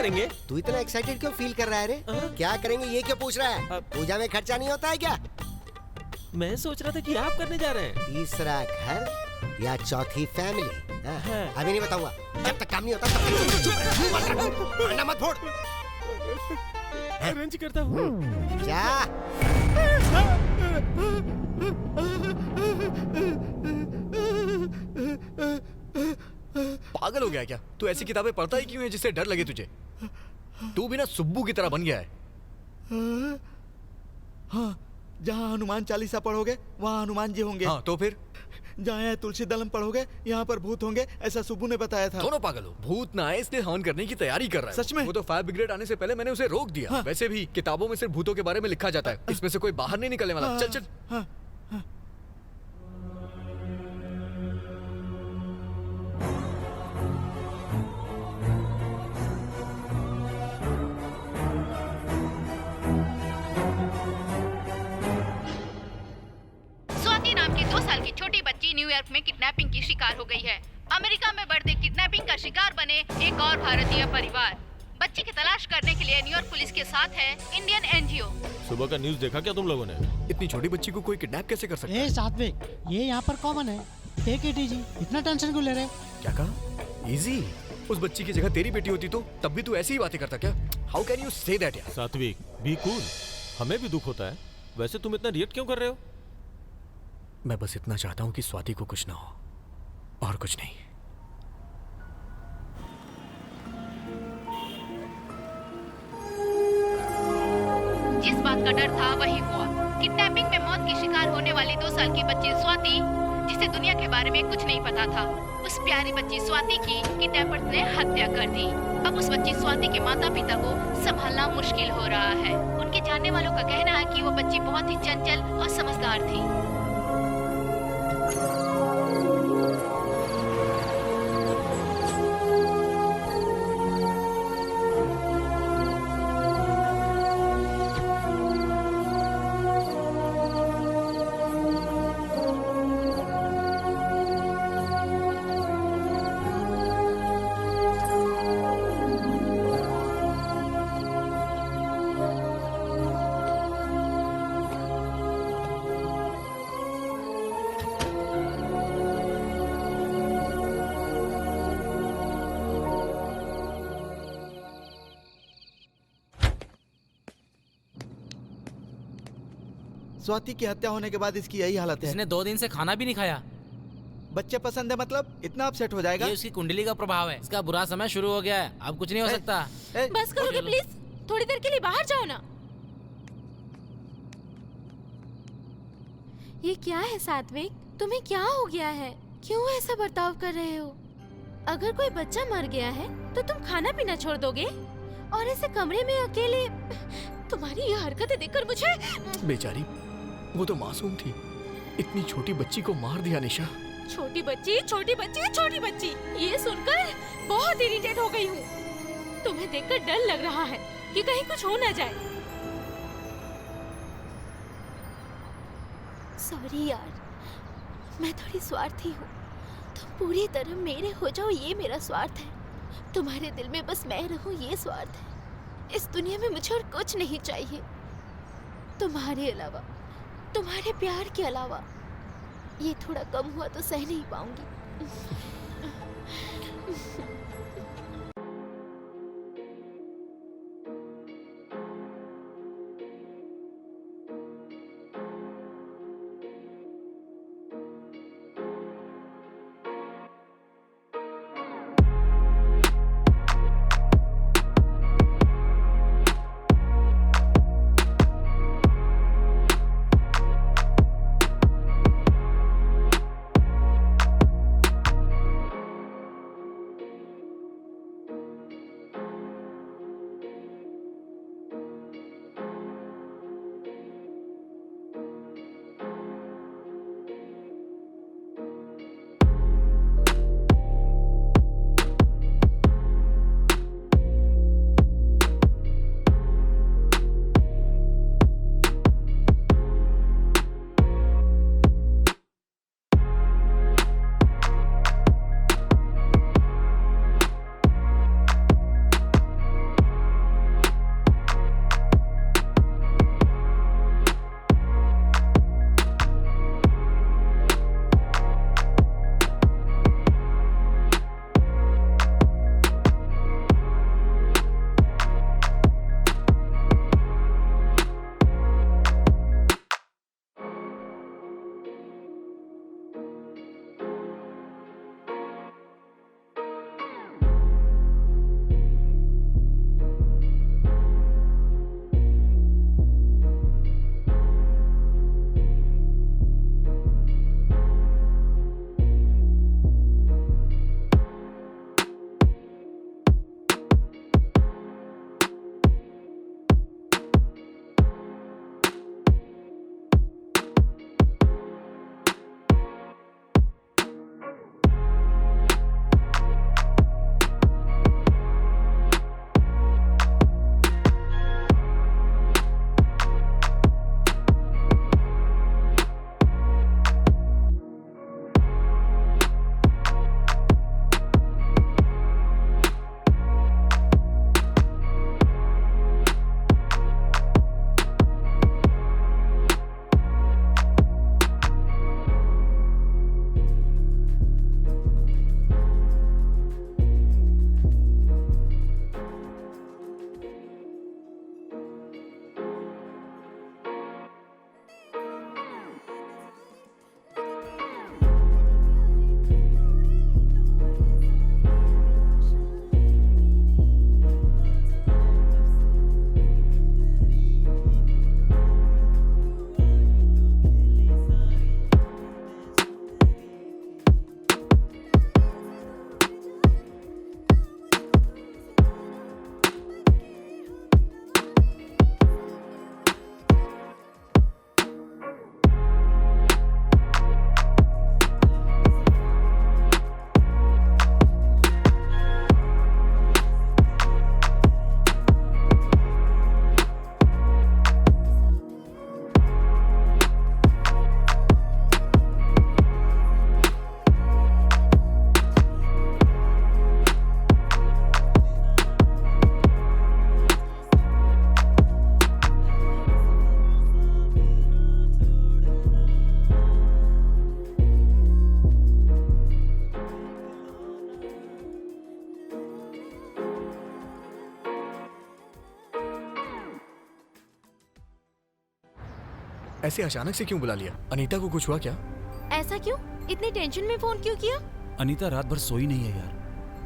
करेंगे? तू इतना एक्साइटेड क्यों फील कर रहा है रे? क्या करेंगे ये क्यों पूछ रहा है? पूजा में खर्चा नहीं होता है क्या? मैं सोच रहा था कि आप करने जा रहे हैं। तीसरा घर या चौथी फैमिली? अभी नहीं बताऊंगा, जब तक काम नहीं होता तब तक अंडा मत फोड़। अरेंज करता हूँ। क्या? पागल हो गया क्या? तू ऐसी किताबें पढ़ता ही क्यों है जिससे डर लगे तुझे? तू भी ना सुब्बू की तरह बन गया है। हाँ, जहाँ हनुमान चालीसा पढ़ोगे वहाँ हनुमान जी होंगे। हाँ, तो फिर जहाँ तुलसी दलम पढ़ोगे यहाँ पर भूत होंगे, ऐसा सुब्बू ने बताया था। दोनों पागल हो। भूत ना आए इसलिए हवन करने की तैयारी कर रहा है। सच में? वो तो फायर ब्रिगेड आने से पहले मैंने उसे रोक दिया। हाँ। वैसे भी किताबों में सिर्फ भूतों के बारे में लिखा जाता है, इसमें से कोई बाहर नहीं निकलने वाला। चल चल। हाँ, स्वाति नाम की 2 साल की छोटी बच्ची न्यूयॉर्क में किडनैपिंग की शिकार हो गई है। अमेरिका में बढ़ते किडनैपिंग का शिकार बने एक और भारतीय परिवार। बच्ची की तलाश करने के लिए न्यूयॉर्क पुलिस के साथ है इंडियन एनजीओ। सुबह का न्यूज़ देखा क्या तुम लोगों ने? इतनी छोटी बच्ची को कोई किडनैप कैसे कर सकता है? सात्विक, ये यहाँ पर कॉमन है। टेक इट इजी, इतना टेंशन क्यों ले रहे? क्या कहा? इजी? उस बच्ची की जगह तेरी बेटी होती तो तब भी तू ऐसी ही बातें करता क्या? How can you say that यार? सात्विक, बी कूल। हमें भी दुख होता है। वैसे तुम इतना रिएक्ट क्यों कर रहे हो? मैं बस इतना चाहता हूँ कि स्वाति को कुछ ना हो, और कुछ नहीं। जिस बात का डर था वही हुआ। किडनैपिंग में मौत की शिकार होने वाली 2 साल की बच्ची स्वाति, जिसे दुनिया के बारे में कुछ नहीं पता था, उस प्यारी बच्ची स्वाति की किडनैपर्स ने हत्या कर दी। अब उस बच्ची स्वाति के माता पिता को संभालना मुश्किल हो रहा है। उनके जानने वालों का कहना है कि वो बच्ची बहुत ही चंचल और समझदार थी। स्वाति की हत्या होने के बाद इसकी यही हालत है। इसने 2 दिन से खाना भी नहीं खाया। बच्चे पसंद है मतलब इतना अपसेट हो जाएगा? ये उसकी कुंडली का प्रभाव है। इसका बुरा समय शुरू हो गया है, अब कुछ नहीं हो सकता। बस करोगे प्लीज? थोड़ी देर के लिए बाहर जाओ ना। ये क्या है सात्विक? तुम्हें क्या हो गया है? क्यों ऐसा बर्ताव कर रहे हो? अगर कोई बच्चा मर गया है तो तुम खाना पीना छोड़ दोगे और ऐसे कमरे में अकेले? तुम्हारी ये हरकतें देखकर मुझे... बेचारी, वो तो मासूम थी। इतनी छोटी बच्ची को मार दिया निशा। छोटी बच्ची, छोटी बच्ची, छोटी बच्ची, ये सुनकर बहुत इरिटेट हो गई हूँ। तुम्हें देखकर डर लग रहा है कि कहीं कुछ हो न जाए। सॉरी यार, मैं थोड़ी स्वार्थी हूँ। तुम पूरी तरह मेरे हो जाओ ये मेरा स्वार्थ है। तुम्हारे दिल में बस मैं रहूँ ये स्वार्थ है। इस दुनिया में मुझे और कुछ नहीं चाहिए तुम्हारे अलावा, तुम्हारे प्यार के अलावा। ये थोड़ा कम हुआ तो सह नहीं पाऊंगी। ऐसे अचानक से क्यों बुला लिया? अनीता को कुछ हुआ क्या? ऐसा क्यों? इतनी टेंशन में फोन क्यों किया? अनीता रात भर सोई नहीं है यार,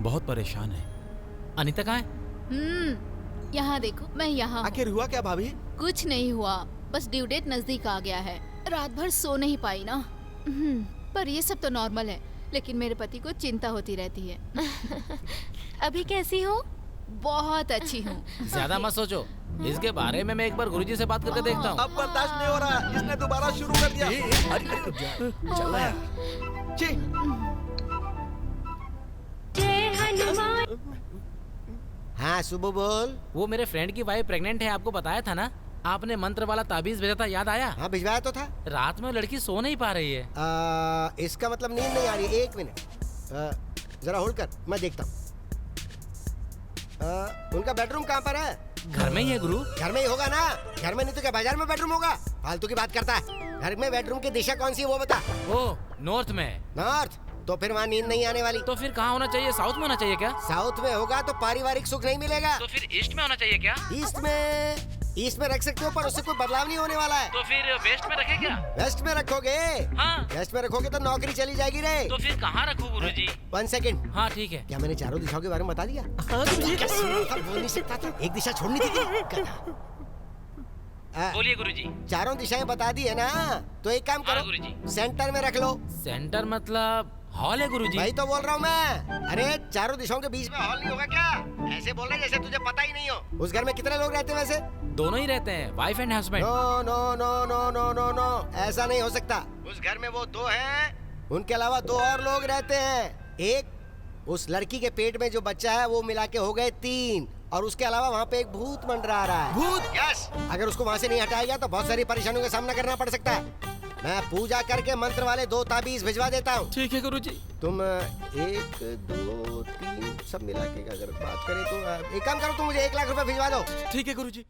बहुत परेशान है। अनीता कहाँ है? यहाँ देखो, मैं यहाँ हूँ। आखिर हुआ क्या भाभी? कुछ नहीं हुआ, बस ड्यू डेट नजदीक आ गया है। रात भर सो नहीं पाई ना। पर ये सब तो नॉर्मल है, लेकिन मेरे पति को चिंता होती रहती है। अभी कैसी हो? बहुत अच्छी हूँ। ज्यादा मत सोचो, इसके बारे में मैं एक बार गुरुजी से बात करके देखता हूँ। अब बर्दाश्त नहीं हो रहा, इसने दोबारा शुरू कर दिया। अरे रुक जा, चल रहा यार। छी, हाँ सुबह बोल। वो मेरे फ्रेंड की वाइफ प्रेग्नेंट है, आपको बताया था ना? आपने मंत्र वाला ताबीज भेजा था, याद आया? हाँ भिजवाया तो था। रात में वो लड़की सो नहीं पा रही है। इसका मतलब नींद नहीं आ रही। एक मिनट, जरा होल्ड कर, मैं देखता हूँ। उनका बेडरूम कहाँ पर है? घर में ही है गुरु। घर में ही होगा ना, घर में नहीं तो क्या बाजार में बेडरूम होगा? फालतू की बात करता है। घर में बेडरूम की दिशा कौन सी है वो बता। ओ, नॉर्थ में। नॉर्थ? तो फिर वहाँ नींद नहीं आने वाली। तो फिर कहाँ होना चाहिए? साउथ में होना चाहिए क्या? साउथ में होगा तो पारिवारिक सुख नहीं मिलेगा। तो फिर ईस्ट में होना चाहिए क्या? ईस्ट में रख सकते हो, पर उससे कोई बदलाव नहीं होने वाला है। तो फिर वेस्ट में रखे क्या? वेस्ट में रखोगे? हाँ। वेस्ट में रखोगे तो नौकरी चली जाएगी रे। तो फिर कहाँ रखूँ गुरुजी? 1 सेकंड। हाँ ठीक है। क्या मैंने चारों दिशाओं के बारे में बता दिया? हाँ बोल नहीं सकता था, एक दिशा छोड़नी थी क्या? बोलिए गुरुजी। चारों दिशाएं बता दी है ना, तो एक काम हाँ, करो, गुरुजी। सेंटर में रख लो। सेंटर मतलब हॉल है गुरुजी। वही तो बोल रहा हूँ मैं। अरे चारों दिशाओं के बीच में हॉल नहीं होगा क्या? ऐसे बोल रहे जैसे तुझे पता ही नहीं हो। उस घर में कितने लोग रहते हैं वैसे? दोनों ही रहते हैं, wife and husband. No no no no no no no, ऐसा नहीं हो सकता। उस घर में वो 2 हैं, उनके अलावा 2 और लोग रहते हैं। एक उस लड़की के पेट में जो बच्चा है वो मिला के हो गए 3, और उसके अलावा वहाँ पे एक भूत मंडरा रहा है। भूत? यस। अगर उसको वहाँ से नहीं हटाया गया तो बहुत सारी परेशानियों का सामना करना पड़ सकता है। मैं पूजा करके मंत्र वाले 2 ताबीज भिजवा देता हूँ। ठीक है गुरुजी। तुम 1 2 3 सब मिला के अगर बात करें तो एक काम करो, तुम मुझे 1 लाख रुपए भिजवा दो। ठीक है गुरुजी।